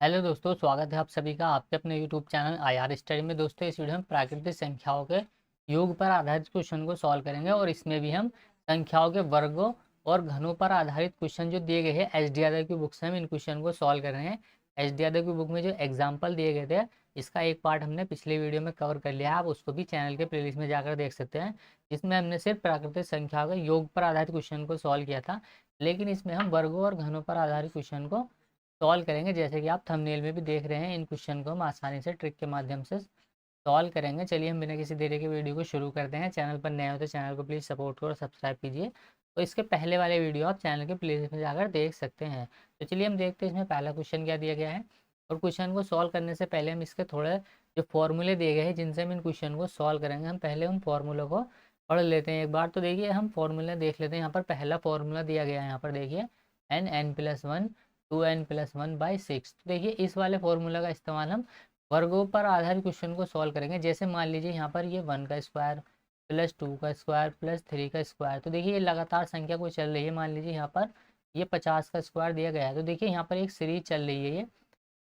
Hello दोस्तों, स्वागत है आप सभी का आपके अपने यूट्यूब चैनल आईआर स्टडी में। दोस्तों, इस वीडियो में प्राकृतिक संख्याओं के योग पर आधारित क्वेश्चन को सॉल्व करेंगे और इसमें भी हम संख्याओं के वर्गों और घनों पर आधारित क्वेश्चन जो दिए गए हैं एच डी यादव की बुक से हम इन क्वेश्चन को सॉल्व कर रहे हैं। एच डी यादव की बुक में जो एग्जाम्पल दिए गए थे इसका एक पार्ट हमने पिछले वीडियो में कवर कर लिया है, आप उसको भी चैनल के प्लेलिस्ट में जाकर देख सकते हैं, जिसमें हमने सिर्फ प्राकृतिक संख्याओं के योग पर आधारित क्वेश्चन को सॉल्व किया था। लेकिन इसमें हम वर्गों और घनों पर आधारित क्वेश्चन को सॉल्व करेंगे। जैसे कि आप थंबनेल में भी देख रहे हैं, इन क्वेश्चन को हम आसानी से ट्रिक के माध्यम से सॉल्व करेंगे। चलिए हम बिना किसी देरी के वीडियो को शुरू करते हैं। चैनल पर नए हो तो चैनल को प्लीज़ सपोर्ट करो और सब्सक्राइब कीजिए। तो इसके पहले वाले वीडियो आप चैनल के प्लेलिस्ट में जाकर देख सकते हैं। तो चलिए हम देखते हैं इसमें पहला क्वेश्चन क्या दिया गया है। और क्वेश्चन को सॉल्व करने से पहले हम इसके थोड़े जो फॉर्मूले दिए गए हैं जिनसे हम इन क्वेश्चन को सॉल्व करेंगे, हम पहले उन फॉर्मूलों को पढ़ लेते हैं एक बार। तो देखिए हम फॉर्मूला देख लेते हैं। यहाँ पर पहला फॉर्मूला दिया गया है, यहाँ पर देखिए n+1 2n+1/6। तो देखिए इस वाले फॉर्मूला का इस्तेमाल हम वर्गों पर आधारित क्वेश्चन को सॉल्व करेंगे। जैसे मान लीजिए यहाँ पर ये 1 का स्क्वायर प्लस 2 का स्क्वायर प्लस 3 का स्क्वायर। तो देखिए ये लगातार संख्या कोई चल रही है। मान लीजिए यहाँ पर ये 50 का स्क्वायर दिया गया है। तो देखिए यहाँ पर एक सीरीज चल रही है ये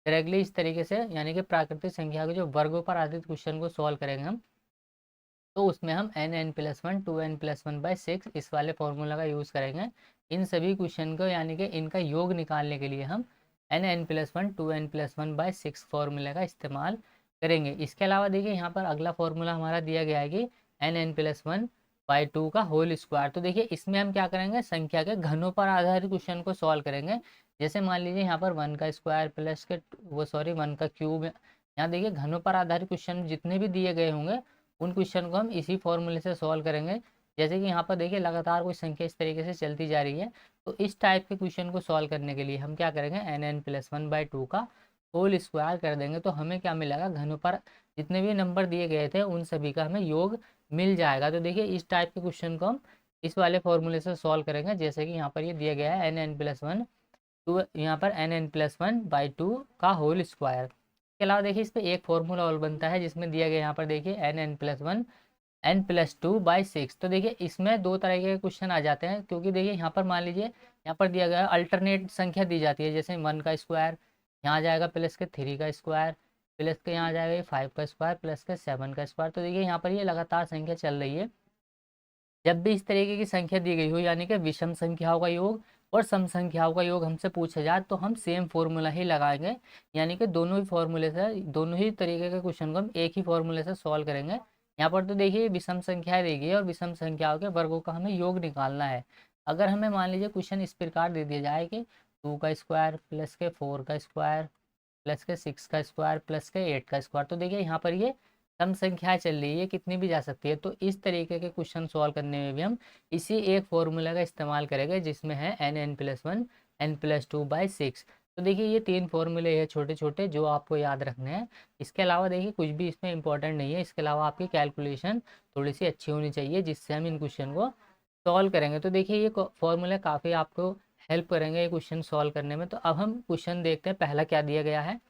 डायरेक्टली इस तरीके से, यानी कि प्राकृतिक संख्या के जो वर्गों पर आधारित क्वेश्चन को सॉल्व करेंगे हम, तो उसमें हम n+1 2n+1/6 इस वाले फॉर्मूला का यूज़ करेंगे इन सभी क्वेश्चन को, यानी कि इनका योग निकालने के लिए हम n+1 2n+1/6 फॉर्मूला का इस्तेमाल करेंगे। इसके अलावा देखिए यहाँ पर अगला फॉर्मूला हमारा दिया गया है कि n+1/2 का होल स्क्वायर। तो देखिए इसमें हम क्या करेंगे, संख्या के घनों पर आधारित क्वेश्चन को सॉल्व करेंगे। जैसे मान लीजिए यहाँ पर 1 का स्क्वायर प्लस के 1 का क्यूब। यहाँ देखिए घनों पर आधारित क्वेश्चन जितने भी दिए गए होंगे उन क्वेश्चन को हम इसी फॉर्मूले से सॉल्व करेंगे। जैसे कि यहाँ पर देखिए लगातार कोई संख्या इस तरीके से चलती जा रही है, तो इस टाइप के क्वेश्चन को सॉल्व करने के लिए हम क्या करेंगे, n+1/2 का होल स्क्वायर कर देंगे। तो हमें क्या मिलेगा, घनों पर जितने भी नंबर दिए गए थे उन सभी का हमें योग मिल जाएगा। तो देखिए इस टाइप के क्वेश्चन को हम इस वाले फॉर्मूले से सॉल्व करेंगे। जैसे कि यहाँ पर ये दिया गया है n+1 टू, यहाँ पर n+1/2 का होल स्क्वायर। इसके अलावा देखिए इस पर एक फॉर्मूला और बनता है जिसमें दिया गया यहाँ पर देखिए n+1 n+2/6। तो देखिए इसमें दो तरह के क्वेश्चन आ जाते हैं, क्योंकि देखिए यहाँ पर मान लीजिए यहाँ पर दिया गया है अल्टरनेट संख्या दी जाती है। जैसे 1 का स्क्वायर यहाँ आ जाएगा प्लस के 3 का स्क्वायर प्लस के यहाँ आ जाएगा 5 का स्क्वायर प्लस के 7 का स्क्वायर। तो देखिए यहाँ पर ये लगातार संख्या चल रही है। जब भी इस तरीके की संख्या दी गई हो, यानी कि विषम संख्याओं का योग और सम संख्याओं का योग हमसे पूछा जाए, तो हम सेम फॉर्मूला ही लगाएंगे। यानी कि दोनों ही फॉर्मूले से, दोनों ही तरीके के क्वेश्चन को हम एक ही फॉर्मूले से सॉल्व करेंगे। यहाँ पर तो देखिए विषम संख्याएं दी गई है और विषम संख्याओं के वर्गों का हमें योग निकालना है। अगर हमें मान लीजिए क्वेश्चन इस प्रकार दे दिया जाए कि 2 का स्क्वायर प्लस के 4 का स्क्वायर प्लस के 6 का स्क्वायर प्लस के 8 का स्क्वायर। तो देखिए यहाँ पर ये सम संख्या चल रही है, कितनी भी जा सकती है। तो इस तरीके के क्वेश्चन सॉल्व करने में भी हम इसी एक फॉर्मूला का इस्तेमाल करेंगे, जिसमें है n+1 n+2/6। तो देखिए ये तीन फॉर्मूले हैं छोटे छोटे जो आपको याद रखने हैं। इसके अलावा देखिए कुछ भी इसमें इंपॉर्टेंट नहीं है। इसके अलावा आपकी कैलकुलेशन थोड़ी सी अच्छी होनी चाहिए, जिससे हम इन क्वेश्चन को सॉल्व करेंगे। तो देखिए ये फॉर्मूले काफ़ी आपको हेल्प करेंगे ये क्वेश्चन सॉल्व करने में। तो अब हम क्वेश्चन देखते हैं पहला क्या दिया गया है।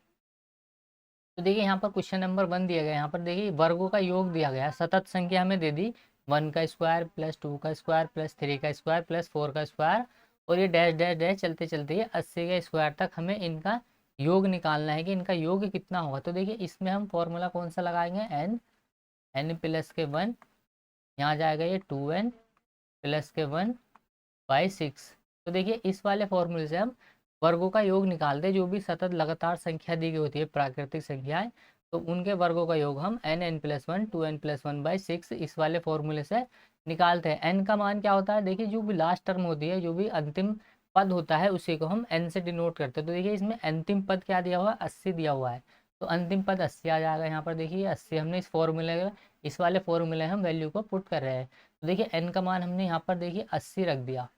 तो देखिए यहाँ पर क्वेश्चन नंबर 1 दिया गया है। यहाँ पर देखिए वर्गों का योग दिया गया है। सतत संख्या हमें दे दी 1 का स्क्वायर प्लस 2 का स्क्वायर प्लस 3 का स्क्वायर प्लस 4 का स्क्वायर, और ये डैश डैश डैश चलते चलते ये 80 के स्क्वायर तक हमें इनका योग निकालना है कि इनका योग कितना होगा। तो देखिए इसमें हम फॉर्मूला कौन सा लगाएंगे, n+1, यहाँ जाएगा ये 2n+1/6। तो देखिए इस वाले फॉर्मूले से हम वर्गों का योग निकालते हैं। जो भी सतत लगातार संख्या दी गई होती है प्राकृतिक संख्याएं, तो उनके वर्गों का योग हम n+1 2n+1/6 इस वाले फॉर्मूले से निकालते हैं। n का मान क्या होता है, देखिए जो भी लास्ट टर्म होती है, जो भी अंतिम पद होता है, उसी को हम n से डिनोट करते हैं। तो देखिए इसमें अंतिम पद क्या दिया हुआ है, 80 दिया हुआ है। तो अंतिम पद 80 आ जाएगा। यहाँ पर देखिए 80 हमने इस फॉर्मूले इस वाले फॉर्मूले हम वैल्यू को पुट कर रहे हैं। तो देखिए n का मान हमने यहाँ पर देखिए 80 रख दिया।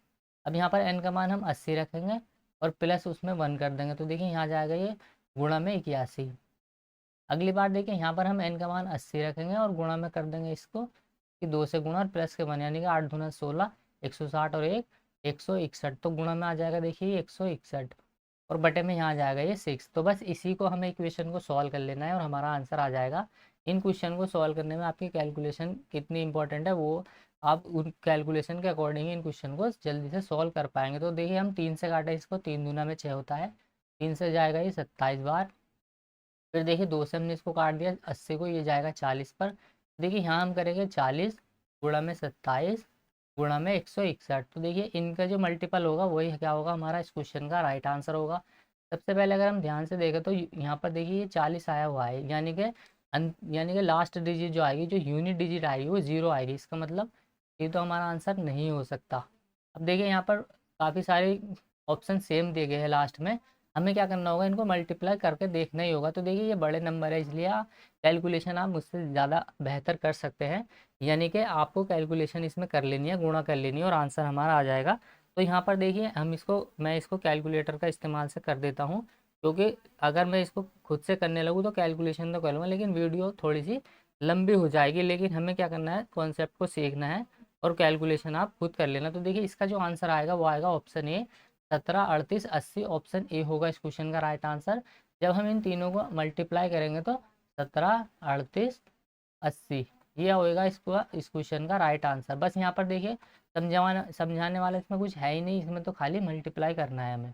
अब यहाँ पर n का मान हम 80 रखेंगे और प्लस उसमें 1 कर देंगे। तो देखिए यहाँ जाएगा ये गुणा में 81। अगली बार देखिए यहाँ पर हम n का मान 80 रखेंगे और गुणा में कर देंगे इसको कि 2 से गुणा और प्लस के 1, यानी कि 8 दूना 16, 160 और 1 161। तो गुणा में आ जाएगा देखिए 161 और बटे में यहाँ जाएगा ये 6। तो बस इसी को हमें इक्वेशन को सॉल्व कर लेना है और हमारा आंसर आ जाएगा। इन क्वेश्चन को सॉल्व करने में आपकी कैलकुलेशन कितनी इंपॉर्टेंट है, वो आप उन कैलकुलेशन के अकॉर्डिंग इन क्वेश्चन को जल्दी से सॉल्व कर पाएंगे। तो देखिए हम 3 से काटे इसको, 3 दूना में 6 होता है, 3 से जाएगा ये 27 बार। फिर देखिए 2 से हमने इसको काट दिया 80 को, ये जाएगा 40 पर। देखिए यहाँ हम करेंगे 40 गुणा में 27 गुणा में 161। तो देखिए इनका जो मल्टीपल होगा वही क्या होगा, हमारा इस क्वेश्चन का राइट आंसर होगा। सबसे पहले अगर हम ध्यान से देखें तो यहाँ पर देखिए ये 40 आया हुआ है, यानी कि लास्ट डिजिट जो आएगी, जो यूनिट डिजिट आएगी वो 0 आएगी। इसका मतलब ये तो हमारा आंसर नहीं हो सकता। अब देखिए यहाँ पर काफ़ी सारे ऑप्शन सेम दिए गए हैं लास्ट में, हमें क्या करना होगा, इनको मल्टीप्लाई करके देखना ही होगा। तो देखिए ये बड़े नंबर है, इसलिए कैलकुलेशन आप मुझसे ज़्यादा बेहतर कर सकते हैं, यानी कि आपको कैलकुलेशन इसमें कर लेनी है, गुणा कर लेनी है और आंसर हमारा आ जाएगा। तो यहाँ पर देखिए मैं इसको कैलकुलेटर का इस्तेमाल से कर देता हूँ, क्योंकि अगर मैं इसको खुद से करने लगूँ तो कैलकुलेशन तो करूँगा लेकिन वीडियो थोड़ी सी लंबी हो जाएगी। लेकिन हमें क्या करना है, कॉन्सेप्ट को सीखना है और कैलकुलेशन आप खुद कर लेना। तो देखिए इसका जो आंसर आएगा वो आएगा ऑप्शन ए, 17, 38, 80। ऑप्शन ए होगा इस क्वेश्चन का राइट आंसर। जब हम इन तीनों को मल्टीप्लाई करेंगे तो 17, 38, 80 ये होएगा इस क्वेश्चन का राइट आंसर। बस यहाँ पर देखिए समझाने वाला इसमें कुछ है ही नहीं, इसमें तो खाली मल्टीप्लाई करना है हमें।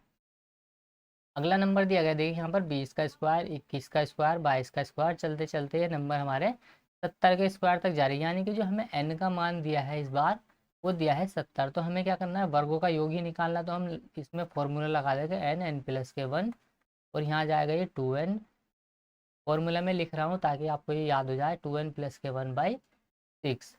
अगला नंबर दिया गया देखिए यहाँ पर 20 का स्क्वायर, 21 का स्क्वायर, 22 का स्क्वायर, चलते चलते ये नंबर हमारे 70 के स्क्वायर तक जा रही है। यानी कि जो हमें n का मान दिया है इस बार वो दिया है 70। तो हमें क्या करना है, वर्गों का योग ही निकालना। तो हम इसमें फॉर्मूला लगा देंगे n प्लस के 1 और यहाँ जाएगा ये 2n। फॉर्मूला में लिख रहा हूँ ताकि आपको ये याद हो जाए, 2n प्लस के 1/6।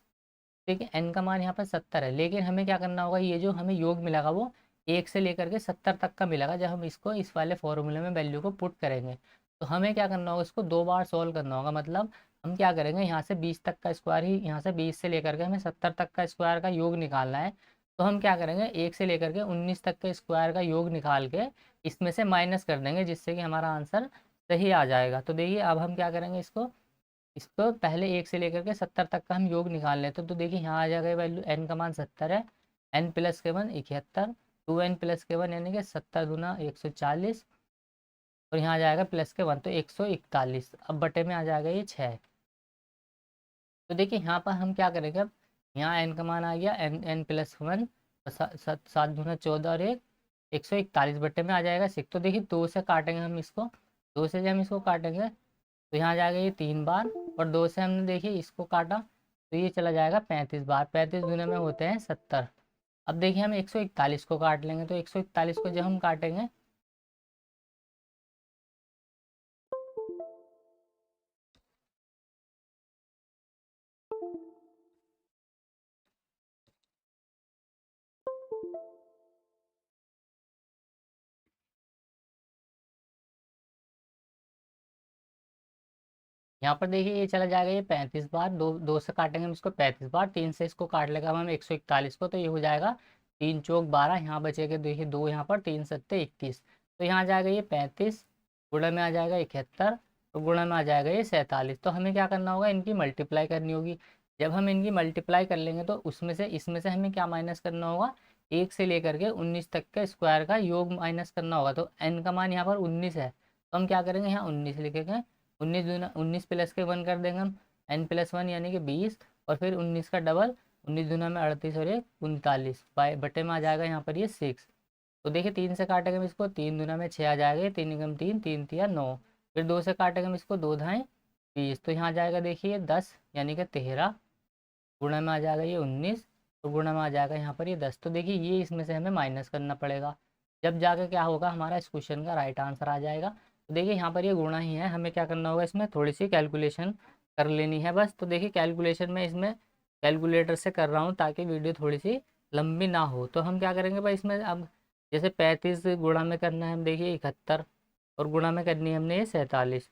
ठीक है, n का मान यहाँ पर 70 है, लेकिन हमें क्या करना होगा, ये जो हमें योग मिलेगा वो 1 से लेकर के 70 तक का मिलेगा जब हम इसको इस वाले फॉर्मूले में वैल्यू को पुट करेंगे। तो हमें क्या करना होगा, इसको 2 बार सॉल्व करना होगा। मतलब हम क्या करेंगे, यहाँ से 20 तक का स्क्वायर ही, यहाँ से 20 से लेकर के हमें 70 तक का स्क्वायर का योग निकालना है। तो हम क्या करेंगे, 1 से लेकर के 19 तक के स्क्वायर का योग निकाल के इसमें से माइनस कर देंगे, जिससे कि हमारा आंसर सही आ जाएगा। तो देखिए अब हम क्या करेंगे, इसको पहले 1 से लेकर के 70 तक का हम योग निकाल लेते हैं। तो देखिए यहाँ आ जाएगा वैल्यू, n का मान 70 है, n प्लस के 1 71, 2n प्लस के 1 यानी कि 70 दूना 140 और यहाँ आ जाएगा प्लस के 1 तो 141। अब बटे में आ जाएगा ये 6। तो देखिए यहाँ पर हम क्या करेंगे, अब यहाँ n का मान आ गया n प्लस 1, 7 दूना 14 और 141 बटे में आ जाएगा 6। तो देखिए 2 से काटेंगे हम इसको, 2 से जब हम इसको काटेंगे तो यहाँ जाएगा ये 3 बार और 2 से हमने देखिए इसको काटा तो ये चला जाएगा 35 बार। 35 दूने में होते हैं 70। अब देखिए हम 141 को काट लेंगे, तो 141 को जब हम काटेंगे यहाँ पर देखिए ये चला जाएगा ये 35 बार। दो से काटेंगे हम इसको 35 बार, 3 से इसको काट लेगा हम 141 को, तो ये हो जाएगा 3 चौक 12। यहाँ बचेगा देखिए 2 यहाँ पर, 3 सत्ते 21। तो यहाँ आ जाएगा ये 35, गुणा में आ जाएगा 71 और गुणा में आ जाएगा ये 47। तो हमें क्या करना होगा, इनकी मल्टीप्लाई करनी होगी। जब हम इनकी मल्टीप्लाई कर लेंगे तो इसमें से हमें क्या माइनस करना होगा, 1 से लेकर के 19 तक के स्क्वायर का योग माइनस करना होगा। तो n का मान यहाँ पर 19 है, तो हम क्या करेंगे, यहाँ 19 लिखेंगे। 19 प्लस के 1 कर देंगे हम, n प्लस 1 यानी कि 20 और फिर 19 का डबल, 19 दूना में 38 और 1 39 बाई बटे में आ जाएगा यहाँ पर ये 6। तो देखिए 3 से काटेंगे हम इसको, 3 दूना में 6 आ जाएगा, 3 एकम 3, 3 तिया 9। फिर 2 से काटेंगे हम इसको, 2 धाएँ 20। तो यहाँ आ जाएगा देखिए 10 यानी कि 13, गुणा में आ जाएगा ये 19 और गुणा में आ जाएगा यहाँ पर ये 10। तो देखिए ये इसमें से हमें माइनस करना पड़ेगा, जब जाके क्या होगा, हमारा इस क्वेश्चन का राइट आंसर आ जाएगा। तो देखिए यहाँ पर ये गुणा ही है, हमें क्या करना होगा, इसमें थोड़ी सी कैलकुलेशन कर लेनी है बस। तो देखिए कैलकुलेशन में इसमें कैलकुलेटर से कर रहा हूँ ताकि वीडियो थोड़ी सी लंबी ना हो। तो हम क्या करेंगे भाई, इसमें अब जैसे 35 गुणा में करना है हम देखिए 71 और गुणा में करनी है हमने ये 47।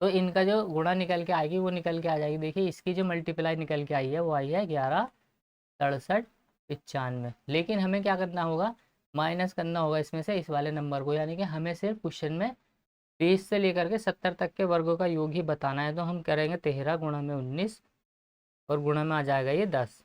तो इनका जो गुणा निकल के आएगी वो निकल के आ जाएगी। देखिए इसकी जो मल्टीप्लाई निकल के आई है वो आई है 11, 67, 95। लेकिन हमें क्या करना होगा, माइनस करना होगा इसमें से इस वाले नंबर को, यानी कि हमें सिर्फ क्वेश्चन में 20 से लेकर के 70 तक के वर्गों का योग ही बताना है। तो हम करेंगे 13 गुणा में 19 और गुणा में आ जाएगा ये 10।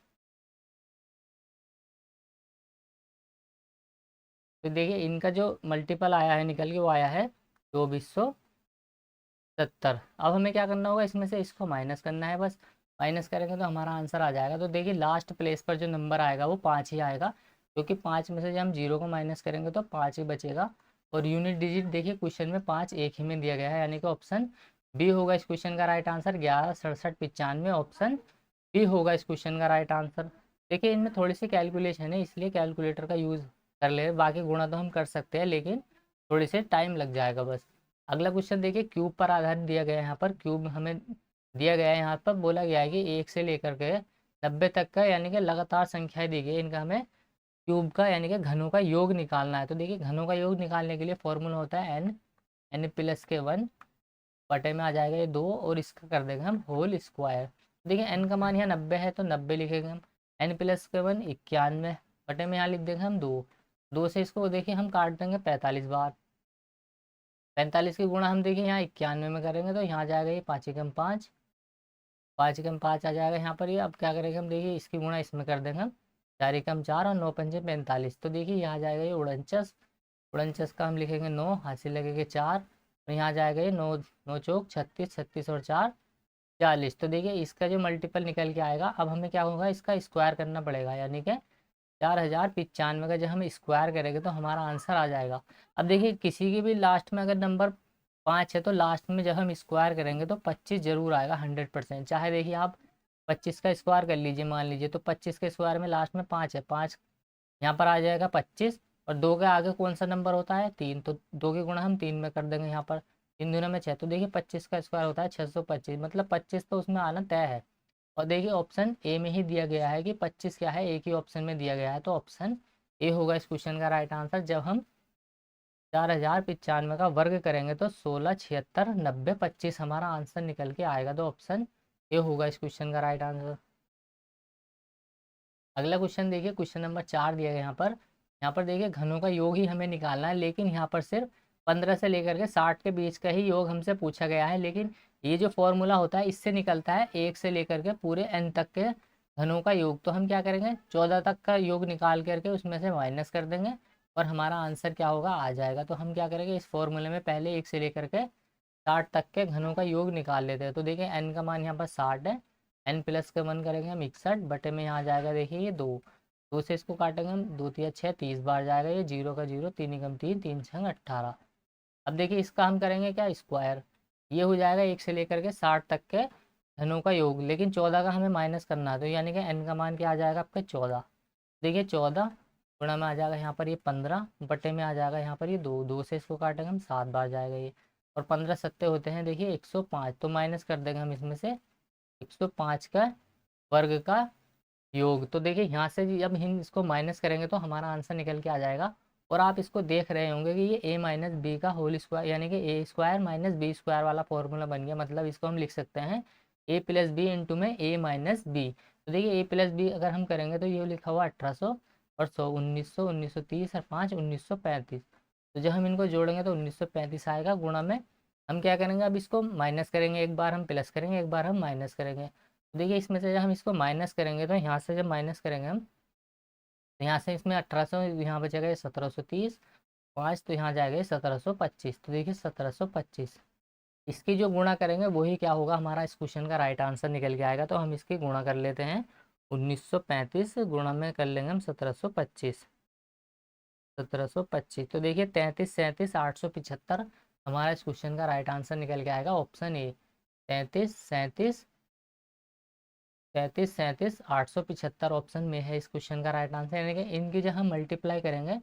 तो देखिए इनका जो मल्टीपल आया है निकल के वो आया है 2470। अब हमें क्या करना होगा, इसमें से इसको माइनस करना है बस। माइनस करेंगे तो हमारा आंसर आ जाएगा। तो देखिए लास्ट प्लेस पर जो नंबर आएगा वो 5 ही आएगा, क्योंकि 5 में से जब हम 0 को माइनस करेंगे तो 5 ही बचेगा और यूनिट डिजिट देखिए क्वेश्चन में 5 एक ही में दिया गया है, यानी कि ऑप्शन बी होगा इस क्वेश्चन का राइट आंसर। 11 67 95 ऑप्शन बी होगा इस क्वेश्चन का राइट आंसर। देखिए इनमें थोड़ी सी कैलकुलेशन है, इसलिए कैलकुलेटर का यूज़ कर ले। बाकी गुणा तो हम कर सकते हैं, लेकिन थोड़ी सी टाइम लग जाएगा बस। अगला क्वेश्चन देखिए क्यूब पर आधारित दिया गया है। यहाँ पर क्यूब हमें दिया गया है, यहाँ पर बोला गया है कि 1 से लेकर के 90 तक का, यानी कि लगातार संख्याएं दी गई है, इनका हमें क्यूब का यानी कि घनों का योग निकालना है। तो देखिए घनों का योग निकालने के लिए फॉर्मूला होता है एन प्लस के 1 बटे में आ जाएगा ये 2, और इसका कर देंगे हम होल स्क्वायर। देखिए एन का मान यहाँ 90 है तो 90 लिखेंगे हम। एन प्लस के 1 91 बटे में यहाँ लिख देंगे हम 2। 2 से इसको देखिए हम काट देंगे 45 बार। 45 की गुणा हम देखिए यहाँ 91 में करेंगे तो यहाँ जाएगा ये 5 एकम 5, 5 एकम 5 आ जाएगा यहाँ पर। ये अब क्या करेंगे हम देखिए इसकी गुणा इसमें कर देंगे हम, 4 एकम 4 और 9 पंजे 45। तो देखिए यहाँ जाएगा ये 49, 49 का हम लिखेंगे 9, हासिल लगेंगे 4, और यहाँ जाएगा ये 9 9 चौक 36, 36 और 4 40। तो देखिए इसका जो मल्टीपल निकल के आएगा, अब हमें क्या होगा इसका स्क्वायर करना पड़ेगा, यानी कि 4095 का जब हम स्क्वायर करेंगे तो हमारा आंसर आ जाएगा। अब देखिए किसी की भी लास्ट में अगर नंबर 5 है तो लास्ट में जब हम स्क्वायर करेंगे तो 25 जरूर आएगा 100%। चाहे देखिए आप 25 का स्क्वायर कर लीजिए, मान लीजिए तो 25 के स्क्वायर में लास्ट में 5 है, 5 यहाँ पर आ जाएगा 25, और 2 के आगे कौन सा नंबर होता है 3, तो 2 की गुणा हम 3 में कर देंगे यहाँ पर, 3 दूना में 6। तो देखिए 25 का स्क्वायर होता है 625, मतलब 25 तो उसमें आना तय है। और देखिए ऑप्शन ए में ही दिया गया है कि 25 क्या है, एक ही ऑप्शन में दिया गया है, तो ऑप्शन ए होगा इस क्वेश्चन का राइट आंसर। जब हम 4095 का वर्ग करेंगे तो 16 76 90 25 हमारा आंसर निकल के आएगा, तो ऑप्शन ए होगा इस क्वेश्चन का राइट आंसर। अगला क्वेश्चन देखिए क्वेश्चन नंबर 4 दिया गया यहाँ पर देखिए घनों का योग ही हमें निकालना है, लेकिन यहाँ पर सिर्फ 15 से लेकर के 60 के बीच का ही योग हमसे पूछा गया है। लेकिन ये जो फॉर्मूला होता है इससे निकलता है 1 से लेकर के पूरे n तक के घनों का योग। तो हम क्या करेंगे 14 तक का योग निकाल करके उसमें से माइनस कर देंगे, और हमारा आंसर क्या होगा आ जाएगा। तो हम क्या करेंगे इस फॉर्मूले में पहले 1 से लेकर के 60 तक के घनों का योग निकाल लेते हैं। तो देखिए n का मान यहाँ पर 60 है, n प्लस का 1 करेंगे हम 61 बटे में यहाँ जाएगा देखिए ये 2, 2 से इसको काटेंगे हम 2 तिया 6 30 बार जाएगा ये, 0 का 0, 3 एकम 3, 3 छंग 18। अब देखिए इसका हम करेंगे क्या स्क्वायर, ये हो जाएगा 1 से लेकर के 60 तक के घनों का योग, लेकिन 14 का हमें माइनस करना है, तो यानी कि n का मान क्या आ जाएगा आपका 14। देखिए 14 गुणा में आ जाएगा यहाँ पर ये 15 बटे में आ जाएगा यहाँ पर ये 2, 2 से इसको काटेंगे हम 7 बार जाएगा ये, और 15 सत्ते होते हैं देखिए 105, तो माइनस कर देंगे हम इसमें से 105 का वर्ग का योग। तो देखिए यहाँ से जब हम इसको माइनस करेंगे तो हमारा आंसर निकल के आ जाएगा। और आप इसको देख रहे होंगे कि ये a माइनस बी का होल स्क्वायर, यानी कि ए स्क्वायर माइनस बी स्क्वायर वाला फॉर्मूला बन गया। मतलब इसको हम लिख सकते हैं a प्लस बी इंटू में a माइनस बी। तो देखिए a प्लस बी अगर हम करेंगे तो ये लिखा हुआ 1800 और 100 1900 1930 और 5 1935। तो जब हम इनको जोड़ेंगे तो 1935 आएगा, गुणा में हम क्या करेंगे अब इसको माइनस करेंगे, एक बार हम प्लस करेंगे एक बार हम माइनस करेंगे। तो देखिए इसमें से जब हम इसको माइनस करेंगे तो यहाँ से जब माइनस करेंगे हम तो यहाँ से इसमें 1800 यहाँ बचेगा ये 1730, 5 तो यहाँ जाएगा ये 1725। तो देखिए 1725 इसकी जो गुणा करेंगे वही क्या होगा हमारा इस क्वेश्चन का राइट आंसर निकल के आएगा। तो हम इसकी गुणा कर लेते हैं, 1935 गुणा में कर लेंगे हम 1725, 1725। तो देखिए 33 37 875 हमारा इस क्वेश्चन का राइट आंसर निकल के आएगा, ऑप्शन ए। 33 37 37 37 875 ऑप्शन में है इस क्वेश्चन का राइट आंसर। यानी कि इनकी जब हम मल्टीप्लाई करेंगे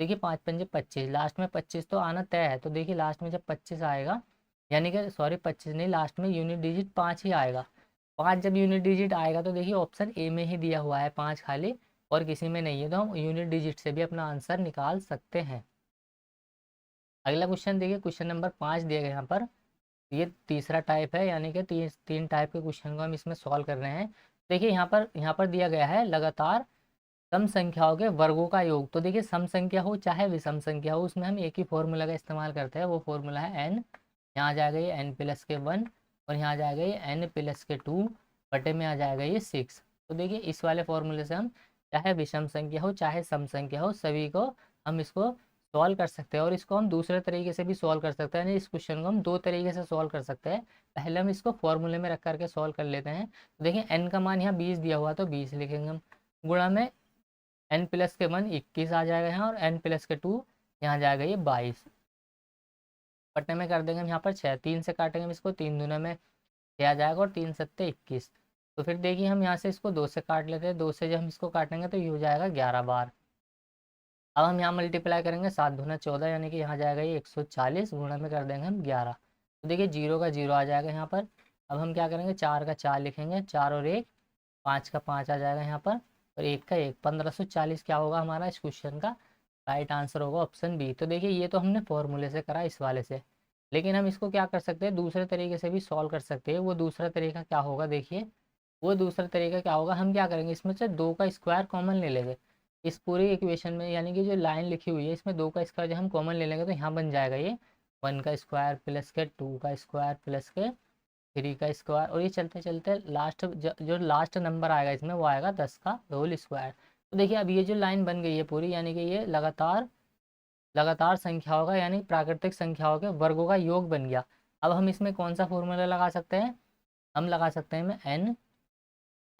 देखिए 5 पंजे 25, लास्ट में 25 तो आना तय है। तो देखिए लास्ट में जब 25 आएगा, यानी कि सॉरी 25 नहीं, लास्ट में यूनिट डिजिट 5 ही आएगा। 5 जब यूनिट डिजिट आएगा तो देखिए ऑप्शन ए में ही दिया हुआ है 5 खाली, और किसी में नहीं है, तो हम यूनिट डिजिट से भी अपना आंसर निकाल सकते हैं। अगला क्वेश्चन देखिए क्वेश्चन नंबर 5 दिया गया यहाँ पर। ये तीसरा टाइप है, यानी कि तीन टाइप के क्वेश्चन को हम इसमें सॉल्व कर रहे हैं। देखिए यहाँ पर दिया गया है लगातार सम संख्याओं के वर्गों का योग। तो देखिए सम संख्या हो चाहे विषम संख्या हो, उसमें हम एक ही फॉर्मूला का इस्तेमाल करते हैं, वो फॉर्मूला है एन। यहाँ आ जाएगा ये एन प्लस के 1, और यहाँ आ जाएगा ये एन प्लस के 2 बटे में आ जाएगा ये 6। तो देखिए इस वाले फॉर्मूले से हम चाहे विषम संख्या हो चाहे सम संख्या हो सभी को हम इसको सॉल्व कर सकते हैं। और इसको हम दूसरे तरीके से भी सॉल्व कर सकते हैं, यानी इस क्वेश्चन को हम दो तरीके से सॉल्व कर सकते हैं। पहले हम इसको फॉर्मूले में रख करके सॉल्व कर लेते हैं। तो देखिए एन का मान यहाँ 20 दिया हुआ तो 20 लिखेंगे हम, गुणा में एन प्लस के 1 21 आ जाएगा यहाँ, और एन प्लस के 2 यहाँ जाएगा ये 22। बटे में कर देंगे हम यहाँ पर 6, 3 से काटेंगे हम इसको, 3 दूना में 6 आ जाएगा और 3 सत्ते 21। तो फिर देखिए हम यहाँ से इसको 2 से काट लेते हैं, 2 से जब हम इसको काटेंगे तो ये हो जाएगा 11 बार। अब हम यहाँ मल्टीप्लाई करेंगे, 7 दूना 14, यानी कि यहाँ जाएगा ये 140, गुणा में कर देंगे हम 11। तो देखिए 0 का 0 आ जाएगा यहाँ पर। अब हम क्या करेंगे, 4 का 4 लिखेंगे, 4 और 1, 5 का 5 आ जाएगा यहाँ पर, और 1 का 1, 1540 क्या होगा हमारा इस क्वेश्चन का राइट आंसर होगा ऑप्शन बी। तो देखिए ये तो हमने फॉर्मूले से करा इस वाले से, लेकिन हम इसको क्या कर सकते हैं, दूसरे तरीके से भी सॉल्व कर सकते हैं। वो दूसरा तरीका क्या होगा, देखिए वो दूसरा तरीका क्या होगा, हम क्या करेंगे, इसमें से 2 का स्क्वायर कॉमन ले लेंगे इस पूरी इक्वेशन में, यानी कि जो लाइन लिखी हुई है इसमें 2 का स्क्वायर जब हम कॉमन ले लेंगे तो यहाँ बन जाएगा ये 1 का स्क्वायर प्लस के 2 का स्क्वायर प्लस के 3 का स्क्वायर, और ये चलते चलते लास्ट जो लास्ट नंबर आएगा इसमें वो आएगा 10 का होल स्क्वायर। तो देखिए अब ये जो लाइन बन गई है पूरी, यानी कि ये लगातार लगातार संख्याओं का यानी प्राकृतिक संख्याओं के वर्गों का योग बन गया। अब हम इसमें कौन सा फॉर्मूला लगा सकते हैं, हम लगा सकते हैं एन,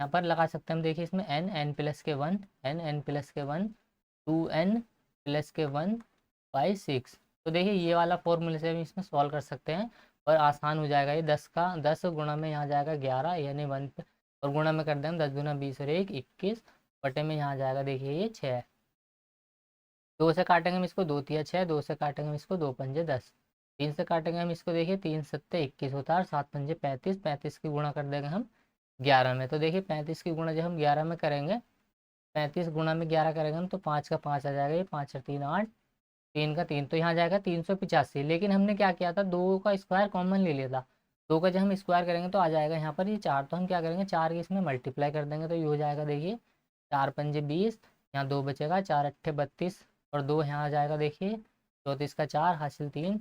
यहाँ पर लगा सकते हैं हम, देखिए इसमें एन, एन प्लस के 1, एन, एन प्लस के 1, 2n प्लस के 1 बाई 6। तो देखिए ये वाला फॉर्मूले से हम इसमें सॉल्व कर सकते हैं और आसान हो जाएगा। ये 10 का 10 गुणा में यहाँ जाएगा 11, यानी 1 और गुणा में कर दें 10 दूना 20 और 1 21, बटे में यहाँ जाएगा देखिए ये 6। 2 से काटेंगे हम इसको, 2 तिया 6, 2 से काटेंगे हम इसको, 2 पंजे 10, 3 से काटेंगे हम इसको, देखिए 3 सत्ते 21 होता है, 7 पंजे 35, 35 की गुणा कर देंगे हम 11 में। तो देखिए 35 की गुणा जब हम 11 में करेंगे, 35 गुणा में 11 करेंगे हम तो 5 का 5 आ जाएगा, ये 5 और 3 8, 3 का 3, तो यहाँ जाएगा 385। लेकिन हमने क्या किया था, 2 का स्क्वायर कॉमन ले लिया था, 2 का जब हम स्क्वायर करेंगे तो आ जाएगा यहाँ पर ये 4। तो हम क्या करेंगे, 4 की इसमें मल्टीप्लाई कर देंगे तो ये हो जाएगा देखिए 4 पंजे 20, यहाँ 2 बचेगा, 4 अट्ठे 32 और 2 यहाँ आ जाएगा देखिए 34 का 4 हासिल 3,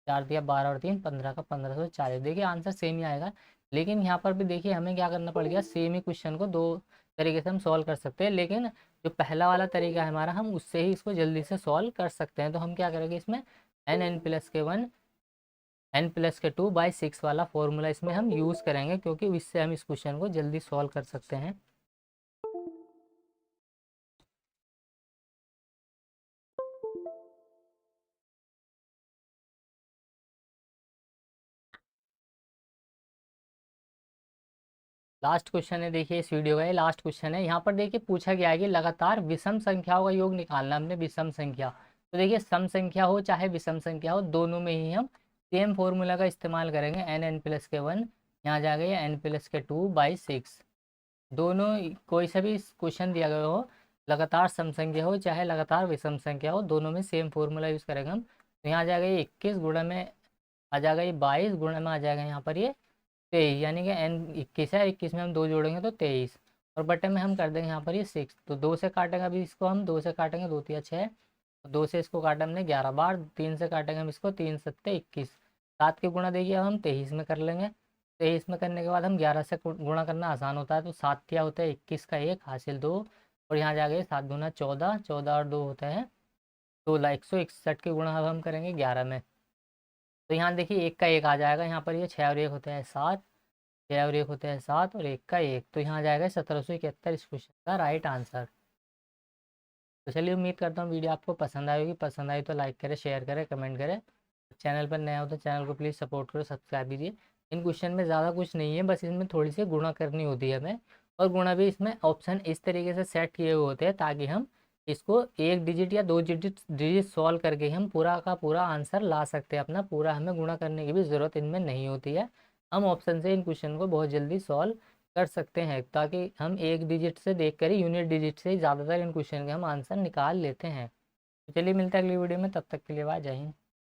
4 दिया 12 और 3 15 का 1540। देखिए आंसर सेम ही आएगा, लेकिन यहाँ पर भी देखिए हमें क्या करना पड़ गया, सेम ही क्वेश्चन को दो तरीके से हम सॉल्व कर सकते हैं, लेकिन जो पहला वाला तरीका है हमारा, हम उससे ही इसको जल्दी से सॉल्व कर सकते हैं। तो हम क्या करेंगे, इसमें एन प्लस के 1 एन प्लस के 2 बाई 6 वाला फॉर्मूला इसमें हम यूज़ करेंगे, क्योंकि इससे हम इस क्वेश्चन को जल्दी सॉल्व कर सकते हैं। लास्ट क्वेश्चन है देखिए इस वीडियो का, ये लास्ट क्वेश्चन है। यहाँ पर देखिए पूछा गया है कि लगातार विषम संख्याओं का योग निकालना, हमने विषम संख्या, तो देखिए सम संख्या हो चाहे विषम संख्या हो, दोनों में ही हम सेम फॉर्मूला का इस्तेमाल करेंगे। एन प्लस के 1 यहाँ जाएगा ये एन प्लस के 2 बाई 6। दोनों कोई सा भी क्वेश्चन दिया गया हो, लगातार सम संख्या हो चाहे लगातार विषम संख्या हो, दोनों में सेम फॉर्मूला यूज़ करेंगे हम। तो यहाँ जाएगा ये 21 गुणा में आ जाएगा ये 22, गुणा में आ जाएगा यहाँ पर ये 23, यानी कि एन 21 है, 21 में हम 2 जोड़ेंगे तो 23, और बटे में हम कर देंगे यहाँ पर ये 6। तो 2 से काटेंगे अभी इसको, हम 2 से काटेंगे, 2 तिया 6, 2 से इसको काटा हमने 11 बार, 3 से काटेंगे हम इसको, 3 सत्ते 21, 7 के गुणा देखिए अब हम 23 में कर लेंगे। 23 में करने के बाद हम 11 से गुणा करना आसान होता है, तो 7 क्या होता है 21 का 1 हासिल 2, और यहाँ जा गए 7 दूना 14, 14 और 2 होते हैं 16, 161 के गुणा अब हम करेंगे 11 में। तो यहाँ देखिए 1 का 1 आ जाएगा, यहाँ पर ये 6 और 1 होते हैं 7, 6 और 1 होते हैं 7, और 1 का 1, तो यहाँ जाएगा 1771 इस क्वेश्चन का राइट आंसर। तो चलिए उम्मीद करता हूँ वीडियो आपको पसंद आई होगी, पसंद आई तो लाइक करें, शेयर करें, कमेंट करें। चैनल पर नया हो तो चैनल को प्लीज़ सपोर्ट करो, सब्सक्राइब कीजिए। इन क्वेश्चन में ज़्यादा कुछ नहीं है, बस इसमें थोड़ी सी गुणा करनी होती है हमें, और गुणा भी इसमें ऑप्शन इस तरीके से सेट किए हुए होते हैं ताकि हम इसको 1 डिजिट या 2 डिजिट सॉल्व करके हम पूरा का पूरा आंसर ला सकते हैं अपना, पूरा हमें गुणा करने की भी ज़रूरत इनमें नहीं होती है। हम ऑप्शन से इन क्वेश्चन को बहुत जल्दी सॉल्व कर सकते हैं, ताकि हम 1 डिजिट से देख कर ही, यूनिट डिजिट से ही ज़्यादातर इन क्वेश्चन के हम आंसर निकाल लेते हैं। तो चलिए मिलते हैं अगली वीडियो में, तब तक के लिए बाय, जय हिंद।